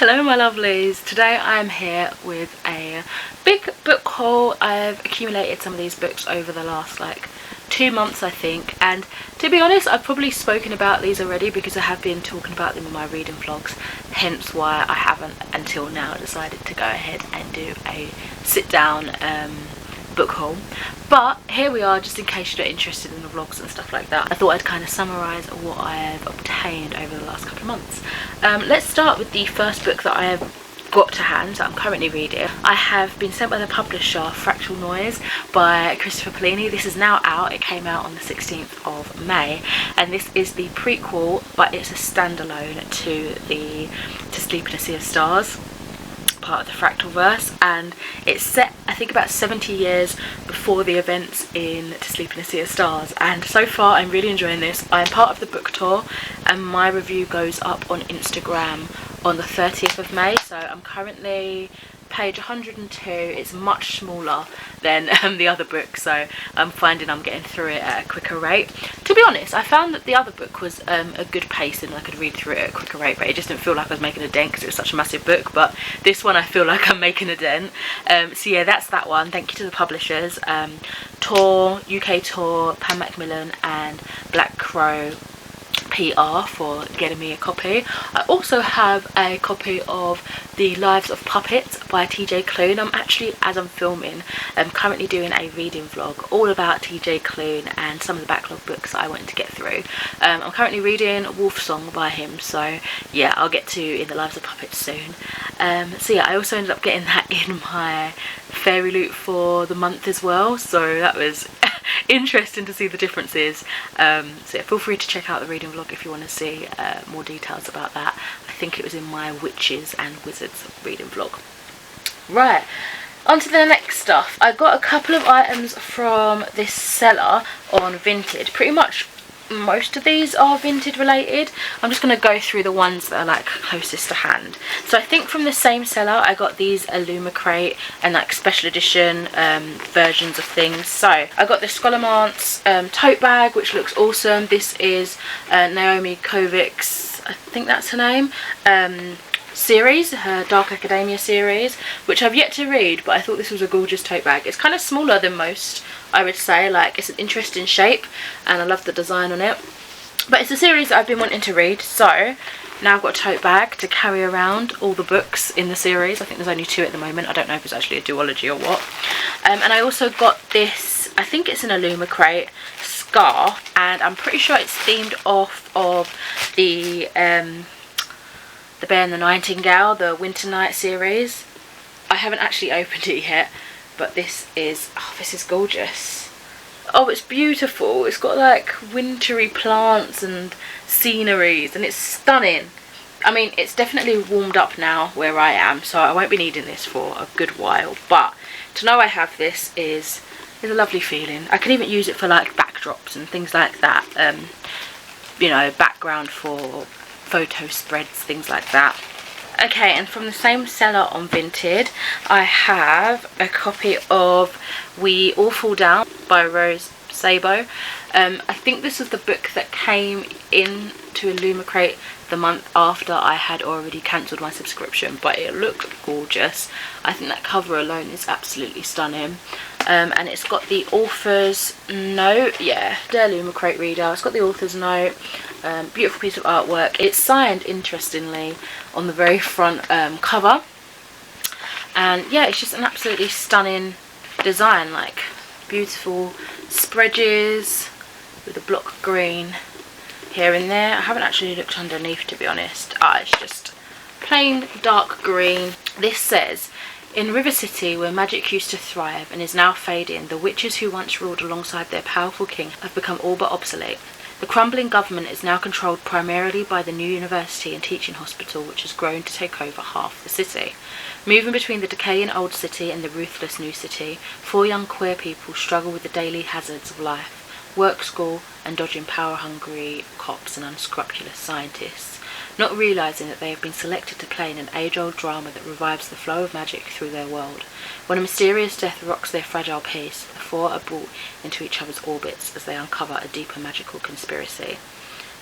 Hello my lovelies, today I am here with a big book haul. I've accumulated some of these books over the last 2 months I think, and to be honest I've probably spoken about these already because I have been talking about them in my reading vlogs, hence why I haven't until now decided to go ahead and do a sit down book haul. But here we are, just in case you're not interested in the vlogs and stuff like that. I thought I'd kind of summarise what I have obtained over the last couple of months. Let's start with the first book that I have got to hand that I'm currently reading. I have been sent by the publisher Fractal Noise by Christopher Polini. This is now out. It came out on the 16th of May, and this is the prequel, but it's a standalone to Sleep in a Sea of Stars, part of the Fractalverse, and it's set I think about 70 years before the events in To Sleep in a Sea of Stars, and so far I'm really enjoying this. I'm part of the book tour and my review goes up on Instagram on the 30th of May, so I'm currently page 102. It's much smaller than the other book, so I'm finding I'm getting through it at a quicker rate. To be honest, I found that the other book was a good pace and I could read through it at a quicker rate, but it just didn't feel like I was making a dent because it was such a massive book. But this one I feel like I'm making a dent. So yeah, that's that one. Thank you to the publishers, Tor, UK Tor, Pan Macmillan and Black Crow PR for getting me a copy. I also have a copy of The Lives of Puppets by TJ Klune. I'm actually, as I'm filming, I'm currently doing a reading vlog all about TJ Klune and some of the backlog books that I wanted to get through. I'm currently reading Wolf Song by him, so yeah, I'll get to In the Lives of Puppets soon. So yeah, I also ended up getting that in my fairy loot for the month as well, so that was interesting to see the differences. So yeah, feel free to check out the reading vlog if you want to see more details about that. I think it was in my Witches and Wizards reading vlog. Right, on to the next stuff. I got a couple of items from this seller on Vinted. Pretty much most of these are Vinted related. I'm just going to go through the ones that are closest to hand. So I think from the same seller I got these Illumicrate and special edition versions of things. So I got the Scholomance tote bag, which looks awesome. This is Naomi Kovik's, I think that's her name, series, her Dark Academia series, which I've yet to read, but I thought this was a gorgeous tote bag. It's kind of smaller than most, I would say. It's an interesting shape and I love the design on it, but it's a series that I've been wanting to read, so now I've got a tote bag to carry around all the books in the series. I think there's only 2 at the moment. I don't know if it's actually a duology or what. And I also got this, I think it's an Illumicrate scar, and I'm pretty sure it's themed off of the Bear and the Nightingale, the Winter Night series. I haven't actually opened it yet, but this is gorgeous. Oh, it's beautiful. It's got wintry plants and sceneries, and it's stunning. I mean, it's definitely warmed up now where I am, so I won't be needing this for a good while, but to know I have this is a lovely feeling. I can even use it for backdrops and things like that, you know, background for photo spreads, things like that. Okay, and from the same seller on Vinted I have a copy of We All Fall Down by Rose Sabo. I think this is the book that came in to Illumicrate the month after I had already cancelled my subscription, but it looked gorgeous. I think that cover alone is absolutely stunning. And it's got the author's note, yeah, the Illumicrate reader. It's got the author's note, beautiful piece of artwork. It's signed, interestingly, on the very front cover, and yeah, it's just an absolutely stunning design, beautiful spreads with a block green here and there. I haven't actually looked underneath, to be honest. It's just plain dark green. This says, in River City, where magic used to thrive and is now fading, the witches who once ruled alongside their powerful king have become all but obsolete. The crumbling government is now controlled primarily by the new university and teaching hospital, which has grown to take over half the city. Moving between the decaying old city and the ruthless new city, 4 young queer people struggle with the daily hazards of life, work, school, and dodging power-hungry cops and unscrupulous scientists, not realising that they have been selected to play in an age-old drama that revives the flow of magic through their world. When a mysterious death rocks their fragile peace, the 4 are brought into each other's orbits as they uncover a deeper magical conspiracy.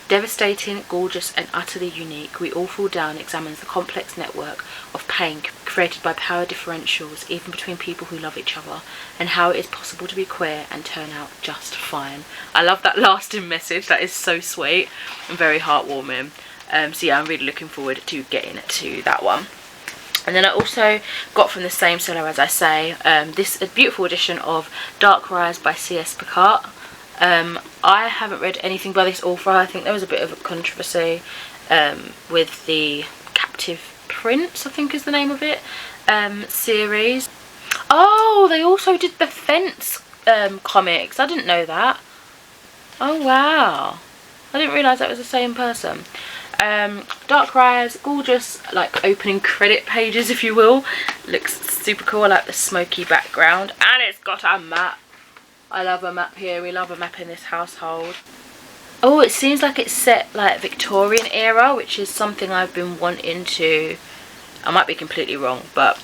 Devastating, gorgeous and utterly unique, We All Fall Down examines the complex network of pain created by power differentials even between people who love each other, and how it is possible to be queer and turn out just fine. I love that lasting message. That is so sweet and very heartwarming. So yeah, I'm really looking forward to getting to that one. And then I also got from the same seller, as I say, this beautiful edition of Dark Rise by C.S. Picard. I haven't read anything by this author. I think there was a bit of a controversy with the Captive Prince, I think is the name of it, series. Oh, they also did the Fence comics. I didn't know that. Oh wow, I didn't realise that was the same person. Dark Rise, gorgeous, like opening credit pages, if you will. Looks super cool. I like the smoky background, and it's got a map. I love a map here. We love a map in this household. Oh, it seems like it's set like Victorian era, which is something I've been wanting to... I might be completely wrong, but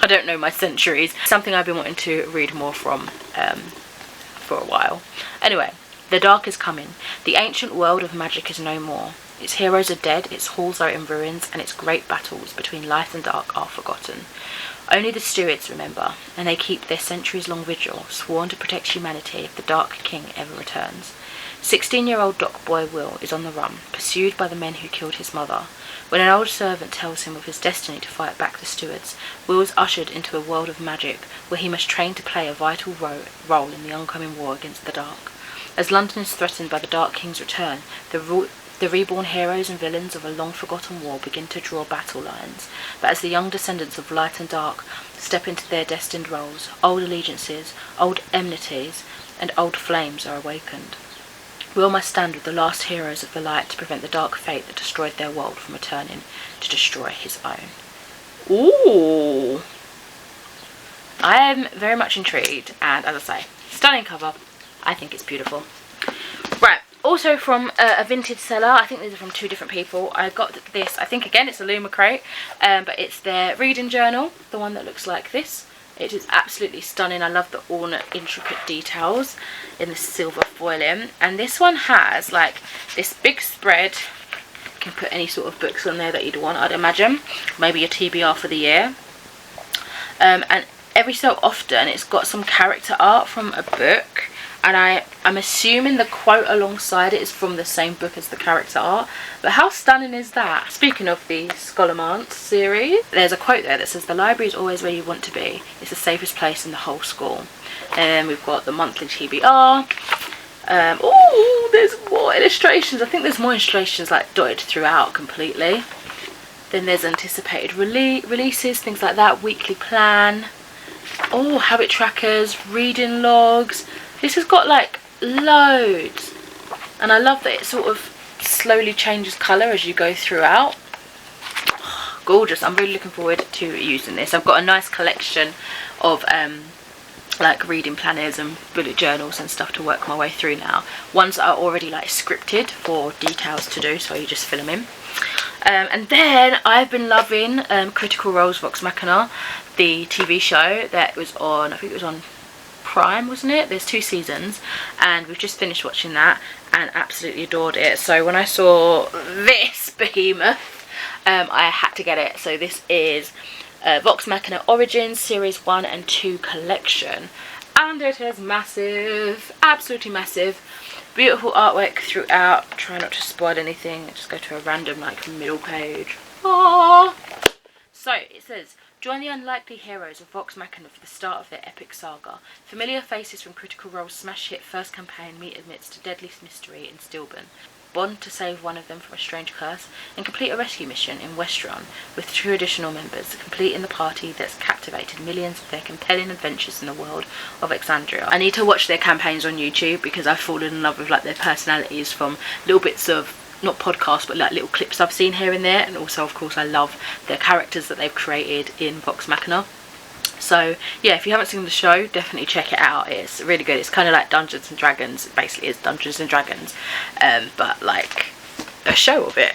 I don't know my centuries. Something I've been wanting to read more from for a while. Anyway, the dark is coming. The ancient world of magic is no more. Its heroes are dead, its halls are in ruins, and its great battles between light and dark are forgotten. Only the stewards remember, and they keep their centuries-long vigil, sworn to protect humanity if the Dark King ever returns. 16-year-old Doc Boy Will is on the run, pursued by the men who killed his mother. When an old servant tells him of his destiny to fight back the stewards, Will is ushered into a world of magic, where he must train to play a vital role in the oncoming war against the dark. As London is threatened by the Dark King's return, the reborn heroes and villains of a long-forgotten war begin to draw battle lines, but as the young descendants of light and dark step into their destined roles, old allegiances, old enmities, and old flames are awakened. Will must stand with the last heroes of the light to prevent the dark fate that destroyed their world from returning to destroy his own. Ooh! I am very much intrigued, and as I say, stunning cover. I think it's beautiful. Right. Also from a vintage seller, I think these are from two different people. I got this, I think again it's a Luma crate, but it's their reading journal, the one that looks like this. It is absolutely stunning. I love the ornate, intricate details in the silver foiling. And this one has like this big spread. You can put any sort of books on there that you'd want, I'd imagine. Maybe your TBR for the year. And every so often it's got some character art from a book. And I'm assuming the quote alongside it is from the same book as the character art. But how stunning is that? Speaking of the Scholarmance series, there's a quote there that says, "The library is always where you want to be. It's the safest place in the whole school." And we've got the monthly TBR. Oh, there's more illustrations. I think there's more illustrations like dotted throughout completely. Then there's anticipated releases, things like that, weekly plan. Oh, habit trackers, reading logs. This has got like loads, and I love that it sort of slowly changes colour as you go throughout. Oh, gorgeous. I'm really looking forward to using this. I've got a nice collection of like reading planners and bullet journals and stuff to work my way through now. Ones that are already like scripted for details to do, so you just fill them in. And then I've been loving Critical Role's Vox Machina, the TV show that was on, I think it was on Prime, wasn't it? There's 2 seasons, and we've just finished watching that and absolutely adored it. So when I saw this behemoth, I had to get it. So this is Vox Machina Origins Series 1 and 2 collection, and it is massive, absolutely massive. Beautiful artwork throughout. Try not to spoil anything. Just go to a random like middle page. Aww. So it says, join the unlikely heroes of Vox Machina for the start of their epic saga. Familiar faces from Critical Role's smash hit first campaign meet amidst a deadly mystery in Stilburn. Bond to save one of them from a strange curse, and complete a rescue mission in Westron with 2 additional members, completing the party that's captivated millions with their compelling adventures in the world of Exandria. I need to watch their campaigns on YouTube because I've fallen in love with like their personalities from little bits of, not podcasts, but like little clips I've seen here and there, and also of course I love their characters that they've created in Vox Machina. So yeah, if you haven't seen the show, definitely check it out. It's really good. It's kind of like Dungeons and Dragons. It basically is Dungeons and Dragons, but like a show of it.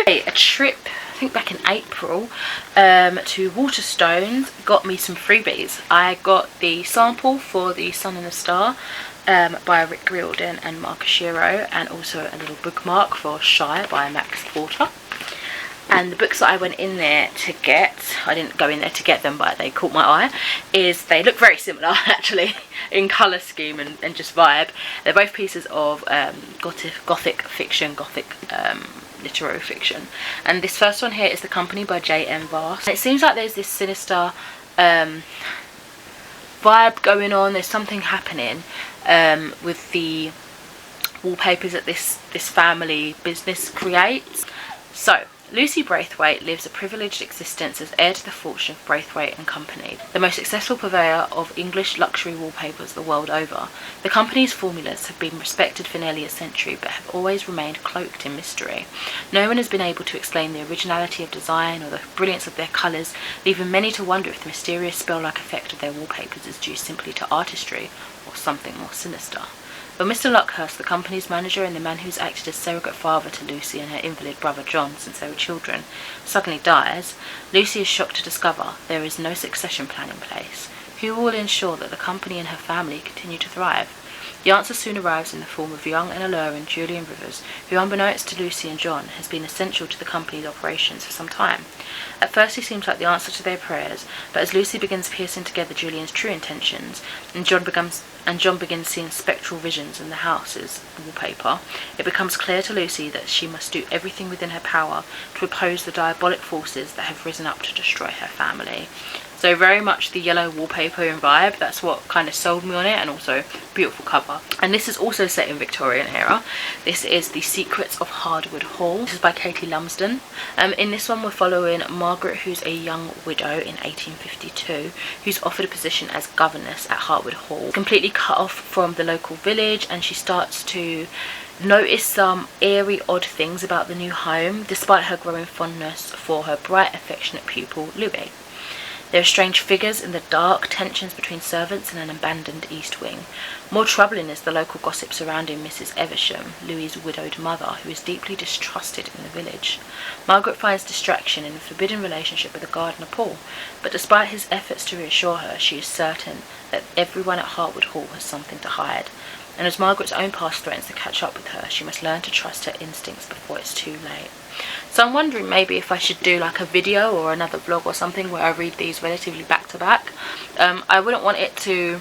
A trip, I think back in April, to Waterstones got me some freebies. I got the sample for the Sun and the Star by Rick Riordan and Mark Oshiro, and also a little bookmark for Shy by Max Porter. And the books that I went in there to get, I didn't go in there to get them, but they caught my eye, is they look very similar actually in colour scheme and just vibe. They're both pieces of gothic fiction, literary fiction. And this first one here is The Company by J.M. Vast. It seems like there's this sinister vibe going on. There's something happening with the wallpapers that this family business creates. So Lucy Braithwaite lives a privileged existence as heir to the fortune of Braithwaite and Company, the most successful purveyor of English luxury wallpapers the world over. The company's formulas have been respected for nearly a century, but have always remained cloaked in mystery. No one has been able to explain the originality of design or the brilliance of their colours, leaving many to wonder if the mysterious spell-like effect of their wallpapers is due simply to artistry or something more sinister. But Mr. Luckhurst, the company's manager and the man who's acted as surrogate father to Lucy and her invalid brother John since they were children, suddenly dies, Lucy is shocked to discover there is no succession plan in place. Who will ensure that the company and her family continue to thrive? The answer soon arrives in the form of young and alluring Julian Rivers, who, unbeknownst to Lucy and John, has been essential to the company's operations for some time. At first he seems like the answer to their prayers, but as Lucy begins piecing together Julian's true intentions, and John begins seeing spectral visions in the house's wallpaper, it becomes clear to Lucy that she must do everything within her power to oppose the diabolic forces that have risen up to destroy her family. So very much the yellow wallpaper and vibe, that's what kind of sold me on it, and also beautiful cover. And this is also set in Victorian era. This is The Secrets of Hardwood Hall. This is by Katie Lumsden. In this one we're following Margaret, who's a young widow in 1852, who's offered a position as governess at Hardwood Hall. Completely cut off from the local village, and she starts to notice some eerie, odd things about the new home, despite her growing fondness for her bright, affectionate pupil, Louis. There are strange figures in the dark, tensions between servants and an abandoned east wing. More troubling is the local gossip surrounding Mrs. Eversham, Louis's widowed mother, who is deeply distrusted in the village. Margaret finds distraction in a forbidden relationship with the gardener Paul, but despite his efforts to reassure her, she is certain that everyone at Hardwood Hall has something to hide. And as Margaret's own past threatens to catch up with her, she must learn to trust her instincts before it's too late. So I'm wondering maybe if I should do like a video or another vlog or something where I read these relatively back to back. I wouldn't want it to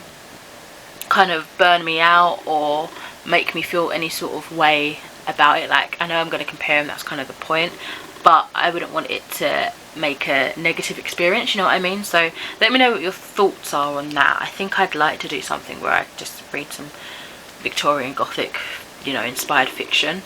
kind of burn me out or make me feel any sort of way about it. Like, I know I'm going to compare them, that's kind of the point, but I wouldn't want it to make a negative experience, you know what I mean? So let me know what your thoughts are on that. I think I'd like to do something where I just read some Victorian Gothic, you know, inspired fiction,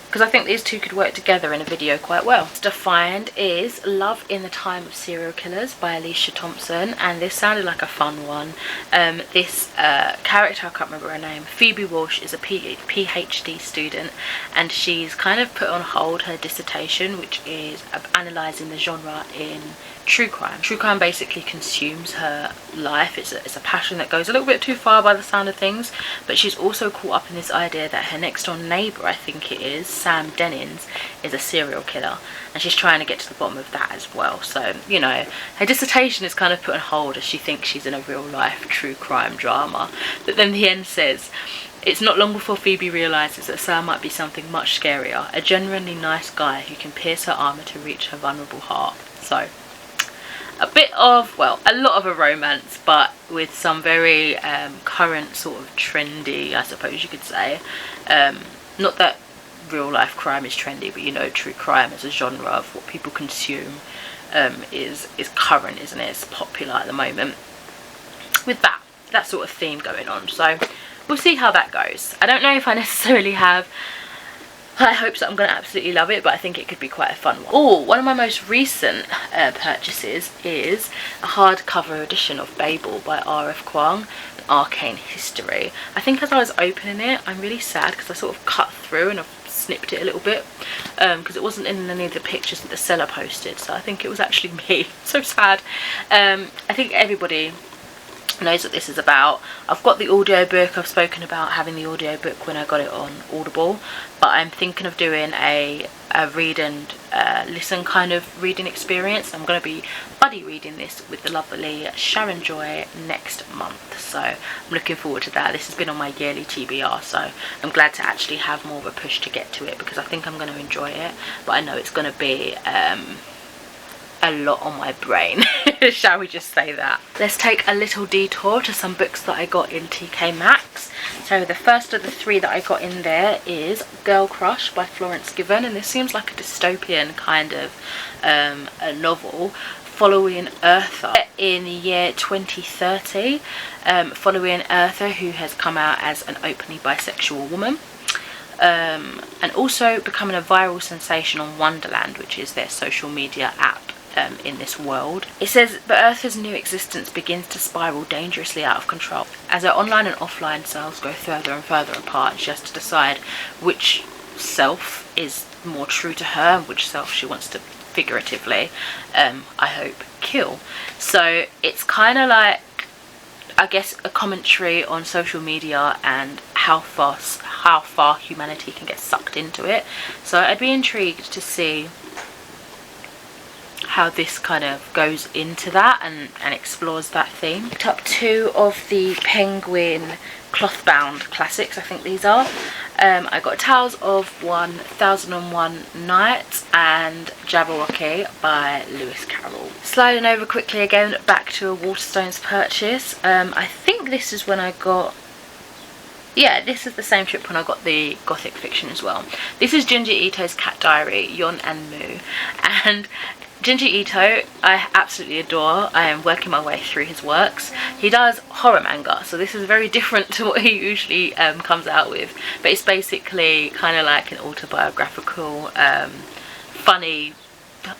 because I think these two could work together in a video quite well. To find is Love in the Time of Serial Killers by Alicia Thompson, and this sounded like a fun one. This character, I can't remember her name, Phoebe Walsh, is a PhD student, and she's kind of put on hold her dissertation, which is analysing the genre in true crime. True crime basically consumes her life. It's a passion that goes a little bit too far by the sound of things, but she's also caught up in this idea that her next door neighbour, I think it is, Sam Dennings, is a serial killer, and she's trying to get to the bottom of that as well. So, you know, her dissertation is kind of put on hold as she thinks she's in a real life true crime drama. But then the end says, it's not long before Phoebe realises that Sam might be something much scarier, a genuinely nice guy who can pierce her armour to reach her vulnerable heart. So a bit of, well, a lot of a romance, but with some very current sort of trendy, I suppose you could say. Not that real life crime is trendy, but you know, true crime as a genre of what people consume is current, isn't it? It's popular at the moment with that sort of theme going on. So we'll see how that goes. I don't know if I necessarily have high hopes that I'm going to absolutely love it, but I think it could be quite a fun one. Oh, one of my most recent purchases is a hardcover edition of Babel by R.F. Kuang, An Arcane History. I think as I was opening it, I'm really sad because I sort of cut through and I've snipped it a little bit because it wasn't in any of the pictures that the seller posted, so I think it was actually me. So sad. I think everybody knows what this is about. I've got the audiobook. I've spoken about having the audiobook when I got it on Audible, but I'm thinking of doing a read and listen kind of reading experience. I'm going to be buddy reading this with the lovely Sharon Joy next month, so I'm looking forward to that. This has been on my yearly TBR, so I'm glad to actually have more of a push to get to it, because I think I'm going to enjoy it, but I know it's going to be a lot on my brain. Shall we just say that? Let's take a little detour to some books that I got in TK Maxx. So the first of the 3 that I got in there is Girl Crush by Florence Given, and this seems like a dystopian kind of a novel following Eartha in the year 2030, following Eartha, who has come out as an openly bisexual woman, and also becoming a viral sensation on Wonderland, which is their social media app in this world. It says, but Eartha's new existence begins to spiral dangerously out of control. As her online and offline selves go further and further apart, she has to decide which self is more true to her and which self she wants to figuratively, I hope, kill. So it's kind of like, I guess, a commentary on social media and how far humanity can get sucked into it. So I'd be intrigued to see how this kind of goes into that and explores that theme. Picked up 2 of the Penguin cloth-bound classics, I think these are. I got Tales of 1001 Nights and Jabberwocky by Lewis Carroll. Sliding over quickly again back to a Waterstones purchase. I think this is when I got... Yeah, this is the same trip when I got the gothic fiction as well. This is Junji Ito's Cat Diary, Yon and Mu. And Junji Ito, I absolutely adore. I am working my way through his works. He does horror manga, so this is very different to what he usually comes out with. But it's basically kind of like an autobiographical, funny,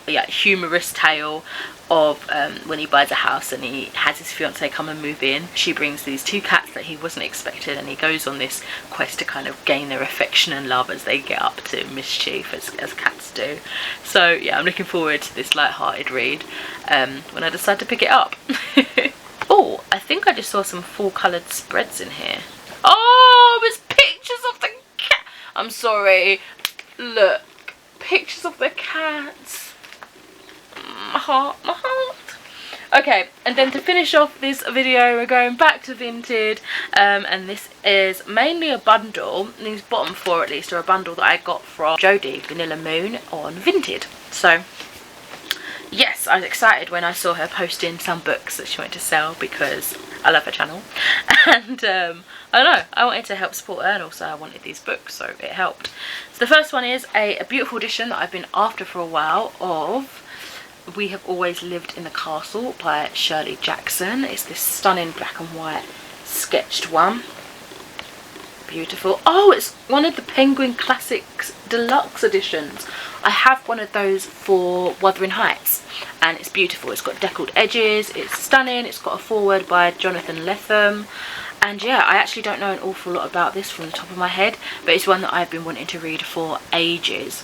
yeah, humorous tale of when he buys a house and he has his fiancée come and move in. She brings these 2 cats that he wasn't expecting, and he goes on this quest to kind of gain their affection and love as they get up to mischief, as cats do. So yeah, I'm looking forward to this light-hearted read when I decide to pick it up. Oh, I think I just saw some full-coloured spreads in here. Oh, there's pictures of the cat. I'm sorry. Look, pictures of the cats. My heart. Okay, and then to finish off this video, we're going back to Vinted, and this is mainly a bundle. These bottom 4 at least are a bundle that I got from Jodie Vanilla Moon on Vinted. So yes, I was excited when I saw her posting some books that she wanted to sell, because I love her channel, and I don't know, I wanted to help support her, and also I wanted these books, so it helped. So the first one is a beautiful edition that I've been after for a while of We Have Always Lived in the Castle by Shirley Jackson. It's this stunning black and white sketched one. Beautiful. Oh, it's one of the Penguin Classics Deluxe editions. I have one of those for Wuthering Heights, and it's beautiful. It's got deckled edges, it's stunning, it's got a foreword by Jonathan Lethem. And yeah, I actually don't know an awful lot about this from the top of my head, but it's one that I've been wanting to read for ages.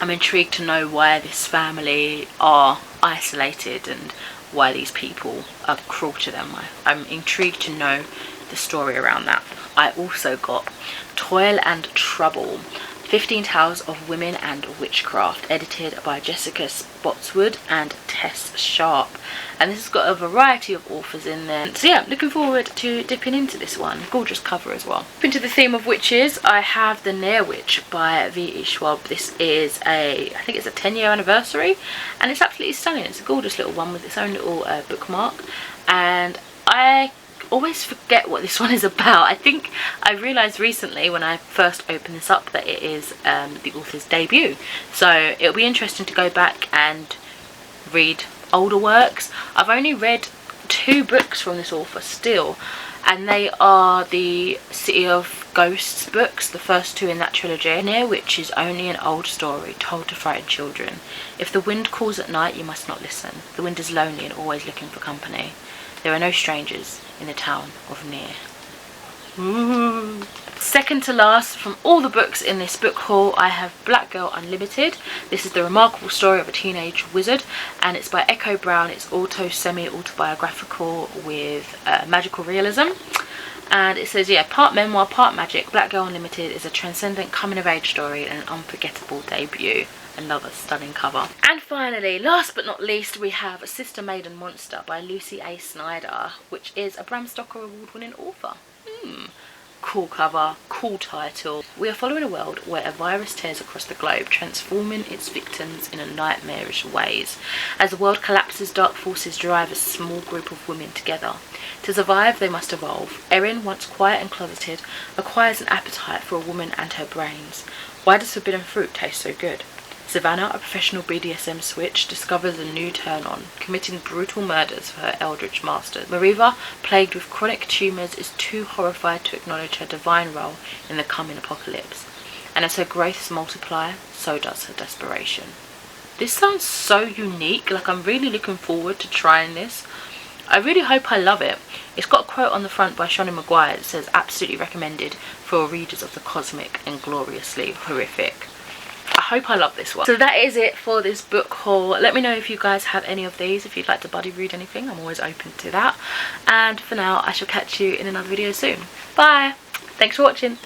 I'm intrigued to know why this family are isolated and why these people are cruel to them. I'm intrigued to know the story around that. I also got Toil and Trouble, 15 Tales of Women and Witchcraft, edited by Jessica Spotswood and Tess Sharp. And this has got a variety of authors in there. So yeah, looking forward to dipping into this one. Gorgeous cover as well. Into the theme of witches, I have The Near Witch by V.E. Schwab. This is I think it's a 10-year anniversary, and it's absolutely stunning. It's a gorgeous little one with its own little bookmark, and I always forget what this one is about. I think I realised recently when I first opened this up that it is the author's debut, so it'll be interesting to go back and read older works. I've only read 2 books from this author still, and they are the City of Ghosts books, the first 2 in that trilogy. Near Witch is only an old story told to frighten children. If the wind calls at night, you must not listen. The wind is lonely and always looking for company. There are no strangers in the town of Near. Ooh. Second to last from all the books in this book haul, I have Black Girl Unlimited. This is the remarkable story of a teenage wizard, and it's by Echo Brown. It's auto semi-autobiographical with magical realism. And it says, yeah, part memoir, part magic, Black Girl Unlimited is a transcendent coming-of-age story and an unforgettable debut. Another stunning cover. And finally, last but not least, we have Sister Maiden Monster by Lucy A. Snyder, which is a Bram Stoker award-winning author. Cool cover, cool title. We are following a world where a virus tears across the globe, transforming its victims in nightmarish ways. As the world collapses, dark forces drive a small group of women together. To survive, they must evolve. Erin, once quiet and closeted, acquires an appetite for a woman and her brains. Why does forbidden fruit taste so good? Savannah, a professional BDSM switch, discovers a new turn-on, committing brutal murders for her eldritch masters. Mariva, plagued with chronic tumours, is too horrified to acknowledge her divine role in the coming apocalypse. And as her growths multiply, so does her desperation. This sounds so unique, like I'm really looking forward to trying this. I really hope I love it. It's got a quote on the front by Shawnee Maguire that says, absolutely recommended for readers of the cosmic and gloriously horrific. I hope I love this one. So that is it for this book haul. Let me know if you guys have any of these, if you'd like to buddy read anything. I'm always open to that. And for now, I shall catch you in another video soon. Bye! Thanks for watching.